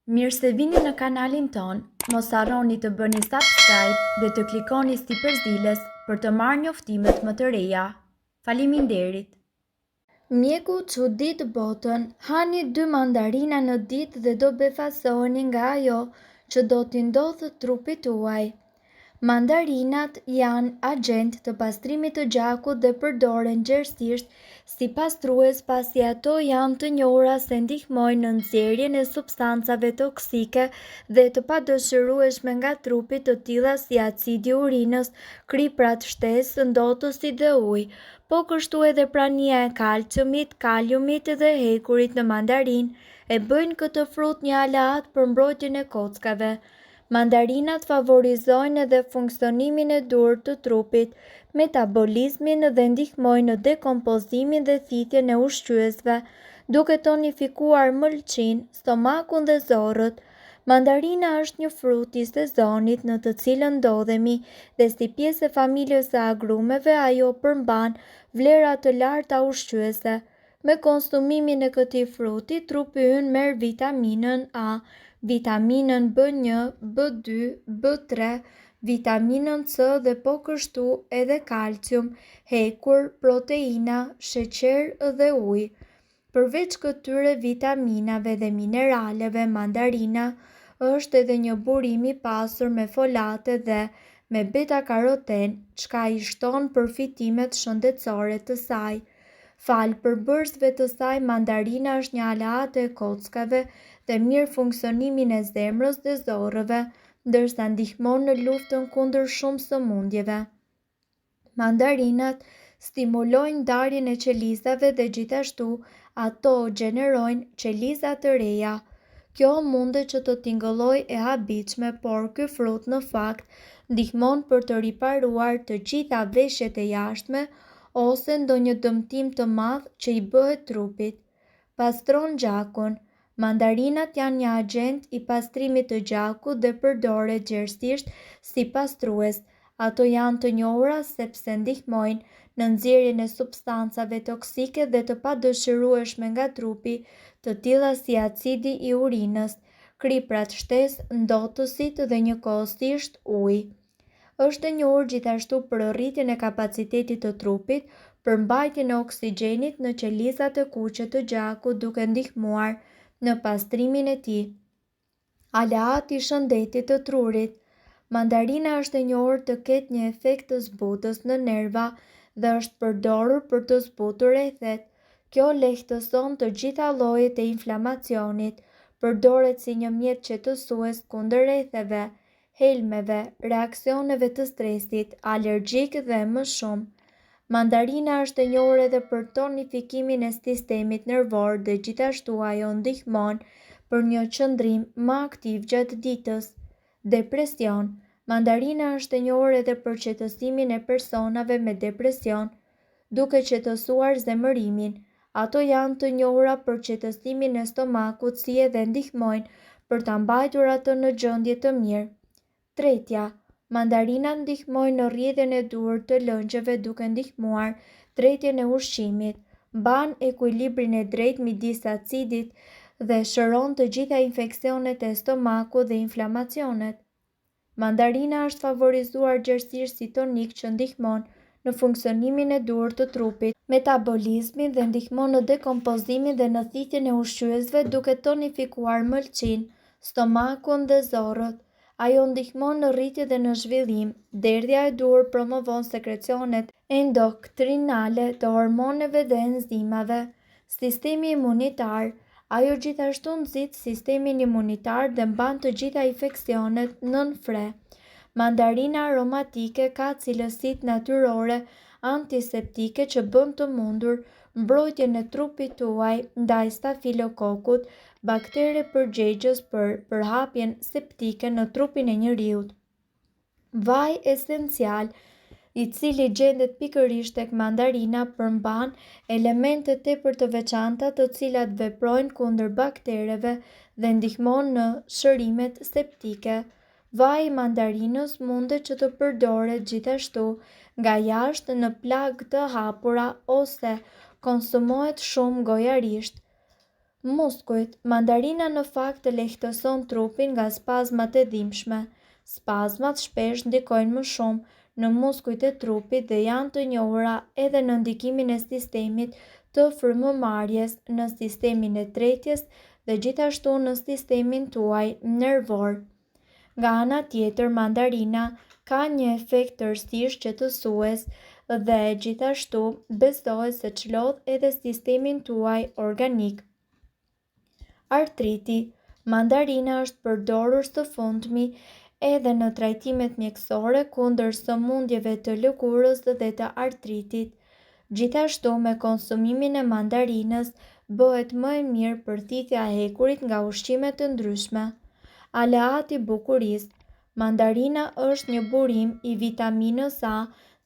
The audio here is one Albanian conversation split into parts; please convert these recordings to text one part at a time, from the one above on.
Mirë se vini në kanalin ton, mos harroni të bëni subscribe dhe të klikoni si përzieles për të marrë njoftimet më të reja. Faleminderit! Mjeku çudit botën, hani 2 mandarina në ditë dhe do befasoheni nga ajo që do t'i ndodhë trupit tuaj. Mandarinat janë agent të pastrimit të gjakut dhe përdoren gjerësisht si pastrues pasi ato janë të njohura se ndihmojnë në nxjerrjen e substancave toksike dhe të padëshirueshme nga trupi të tilla si acidi urinës, kriprat shtesë, ndotësi dhe uji, po kështu edhe prania e kalciumit, kaliumit dhe hekurit në mandarinë e bëjnë këtë frut një aleat për mbrojtjen e kockave. Mandarinat favorizojnë edhe funksionimin e dur të trupit, metabolizmin dhe ndihmojnë në dekompozimin dhe thithjen e ushqyesve, duke tonifikuar mëlçin, stomakun dhe zorrët. Mandarina është një frut i sezonit në të cilën ndodhemi dhe si pjesë e familjes së agrumeve ajo përmban vlera të larta ushqyese. Me konsumimin e këtij fruti, trupi ynë merr vitaminën A, vitaminën B1, B2, B3, vitaminën C dhe po kështu edhe kalcium, hekur, proteina, sheqer dhe ujë. Përveç këtyre vitaminave dhe mineraleve, mandarina është edhe një burim i pasur me folate dhe me beta-karoten, çka i shton përfitimet shëndetësore të saj. Falë përbërësve të saj, mandarina është një aleate e kockave dhe mirë funksionimin e zemrës dhe zorrëve, ndërsa ndihmon në luftën kundër shumë sëmundjeve. Mandarinat stimulojnë ndarjen e qelizave dhe gjithashtu ato gjenerojnë qeliza të reja. Kjo mundet që të tingëllojë e habitshme, por ky frut në fakt ndihmon për të riparuar të gjitha veshjet e jashtme ose ndonjë dëmtim të madh që i bëhet trupit. Pastron gjakun. Mandarinat janë një agent i pastrimit të gjakut dhe përdoret gjerësisht si pastrues. Ato janë të njohura sepse ndihmojnë në nxjerrjen e substancave toksike dhe të padëshirueshme nga trupi, të tilla si acidi i urinës, kriprat shtesë, ndotësit dhe njëkohësisht uji. Është e njohur gjithashtu për rritjen e kapacitetit të trupit, për mbajtjen e oksigjenit në qelizat e kuqe të gjakut duke ndihmuar në pastrimin e tij. Aleat i shëndetit të trurit. Mandarina është e njohur të ketë një efekt të zbutës në nerva dhe është përdorur për të zbutur rrethet. Kjo lehtëson të gjitha llojet e inflamacionit, përdoret si një mjet qetësues kundër rretheve, helmeve, reaksioneve të stresit, alergjik dhe më shumë. Mandarina është e njohur edhe për tonifikimin e sistemit nervor dhe gjithashtu ajo ndihmon për një qëndrim më aktiv gjatë ditës. Depresion. Mandarina është e njohur edhe për qetësimin e personave me depresion, duke qetësuar zemërimin. Ato janë të njohura për qetësimin e stomakut si edhe ndihmojnë për ta mbajtur atë në gjendje të mirë. Tretja. Mandarinat ndihmojnë në rrjedhjen e duhur të lëngjeve duke ndihmuar tretjen e ushqimit, mban ekuilibrin e drejtë midis acidit dhe shëron të gjitha infeksionet e stomakut dhe inflamacionet. Mandarina është favorizuar gjerësisht si tonik që ndihmon në funksionimin e duhur të trupit, metabolizmin dhe ndihmon në dekompozimin dhe në thithjen e ushqyesve duke tonifikuar mëlçin, stomakun dhe zorrët. Ajo ndihmon në rritje dhe në zhvillim. Derdhja e duhur promovon sekrecionet endokrinale të hormoneve dhe enzimave. Sistemi imunitar. Ajo gjithashtu nxit sistemin imunitar dhe mban të gjitha infeksionet nën fre. Mandarina aromatike ka cilësitë natyrore antiseptike që bën të mundur mbrojtjen e trupit tuaj ndaj stafilokokut, baktere përgjegjës për përhapjen septike në trupin e njeriut. Vaj esencial, i cili gjendet pikërisht tek mandarina, përmban elemente tepër të veçanta të cilat veprojnë kundër baktereve dhe ndihmon në shërimet septike. Vaji i mandarinës mundet që të përdoret gjithashtu nga jashtë në plagë të hapura ose konsumohet shumë gojarisht. Muskujt. Mandarina në fakt të lehtëson trupin nga spazmat e dhimbshme. Spazmat shpesh ndikojnë më shumë në muskujt e trupit dhe janë të njohura edhe në ndikimin e sistemit të frymëmarrjes, në sistemin e tretjes dhe gjithashtu në sistemin tuaj nervor. Nga ana tjetër, mandarina ka një efekt tërësisht qetësues dhe gjithashtu besohet se çlodh edhe sistemin tuaj organik. Artriti. Mandarina është përdorur së fundmi edhe në trajtimet mjekësore kundër sëmundjeve të lëkurës dhe të artritit. Gjithashtu, me konsumimin e mandarinës bëhet më e mirë përthithja e hekurit nga ushqime të ndryshme. Aleati i bukurisë. Mandarina është një burim i vitaminës A,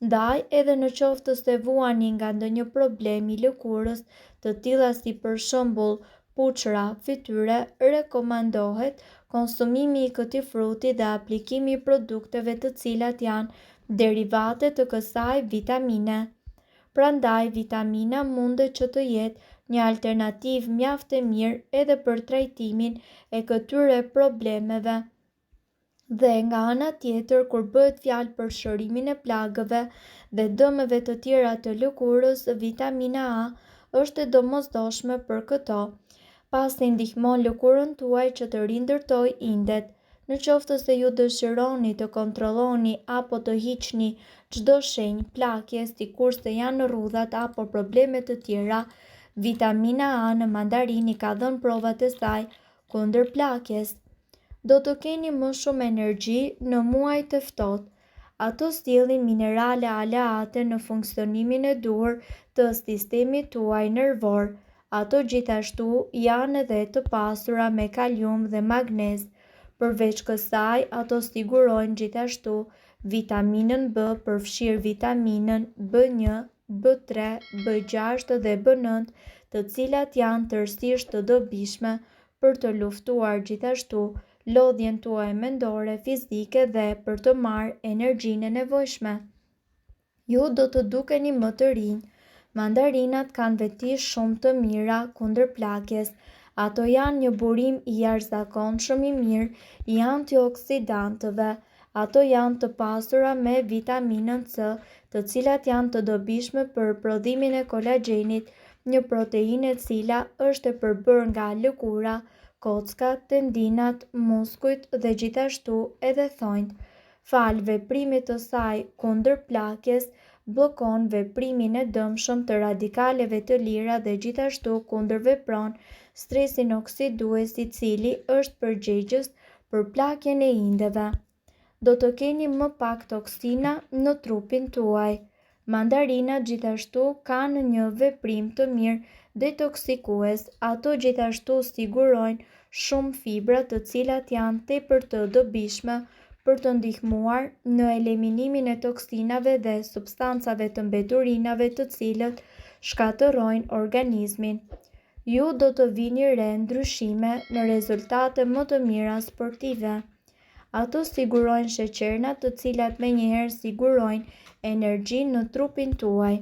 ndaj edhe në qoftë se vuani nga ndonjë problem i lëkurës, të tilla si për shembull puçra, fytyre, rekomandohet konsumimi i këtij fruti dhe aplikimi i produkteve të cilat janë derivate të kësaj vitamine. Prandaj, vitamina mundet që të jetë një alternativë mjaft e mirë edhe për trajtimin e këtyre problemeve. Dhe nga ana tjetër, kur bëhet fjalë për shërimin e plagëve dhe dëmeve të tjera të lëkurës, vitamina A është e domosdoshme për këto, pasi ndihmon lëkurën tuaj që të rindërtoj indet. Në qoftë se ju dëshironi të kontrolloni apo të hiqni çdo shenjë plagje, sikurse janë rrudhat apo probleme të tjera, vitamina A në mandarinë ka dhënë provat e saj kundër plagjes. Do të keni më shumë energji në muajt e ftohtë. Ato sjellin minerale aleate në funksionimin e duhur të sistemit tuaj nervor. Ato gjithashtu janë edhe të pasura me kalium dhe magnez. Përveç kësaj, ato sigurojnë gjithashtu vitaminën B, përfshirë vitaminën B1, B3, B6 dhe B9, të cilat janë tërësisht të dobishme për të luftuar gjithashtu lodhjen tuaj mendore, fizike dhe për të marrë energjinë e nevojshme. Ju do të dukeni më të rinj. Mandarinat kanë veti shumë të mira kundër plagjes. Ato janë një burim i jashtëzakonshëm i mirë i antioksidantëve. Ato janë të pasura me vitaminën C, të cilat janë të dobishme për prodhimin e kolagjenit, një proteinë e cila është e përbërë nga lëkura, kockat, tendinat, muskujt dhe gjithashtu edhe thonjt. Fal veprimit të saj kundër plagjes, bllokon veprimin e dëmshëm të radikaleve të lira dhe gjithashtu kundërvepron stresin oksidues i cili është përgjegjës për plagjen e indeve. Do të keni më pak toksina në trupin tuaj. Mandarina gjithashtu kanë një veprim të mirë detoksikues. Ato gjithashtu sigurojnë shumë fibra të cilat janë tepër të dobishme për të ndihmuar në eliminimin e toksinave dhe substancave të mbeturinave të cilët shkatërrojnë organizmin. Ju do të vini re ndryshime në rezultate më të mira sportive. Ato sigurojnë sheqerna të cilat menjëherë sigurojnë energji në trupin tuaj.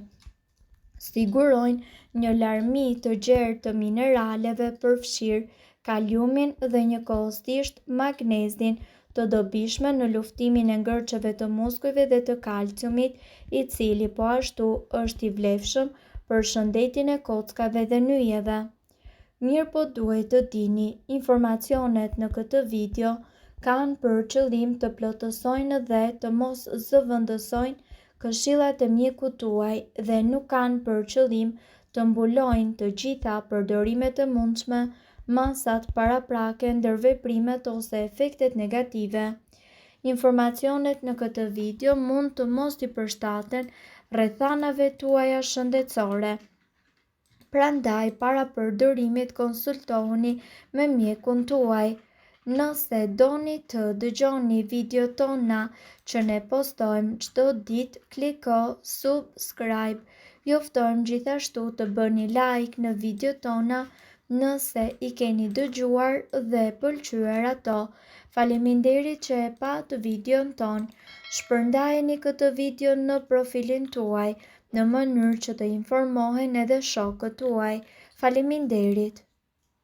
Sigurojnë një larmi të gjerë të mineraleve përfshirë kaliumin dhe njëkohësisht magnezin, të dobishme në luftimin e ngërçeve të muskujve dhe të kalciumit, i cili po ashtu është i vlefshëm për shëndetin e kockave dhe nyjeve. Mirë po duhet të dini, informacionet në këtë video kanë për qëllim të plotësojnë dhe të mos zëvendësojnë këshillat e mjekut tuaj dhe nuk kanë për qëllim të mbulojnë të gjitha përdorimet e mundshme, masat paraprake, ndërveprimet ose efektet negative. Informacionet në këtë video mund të mos i përshtaten rrethanave tuaja shëndetësore. Prandaj, para përdorimit konsultohuni me mjekun tuaj. Nëse doni të dëgjoni video tona që ne postojmë çdo ditë, kliko subscribe. Ju ftojmë gjithashtu të bëni like në video tona nëse i keni dëgjuar dhe pëlqyer ato. Faleminderit që e pat videon ton. Shpërndajeni këtë video në profilin tuaj në mënyrë që të informohen edhe shokët tuaj. Faleminderit.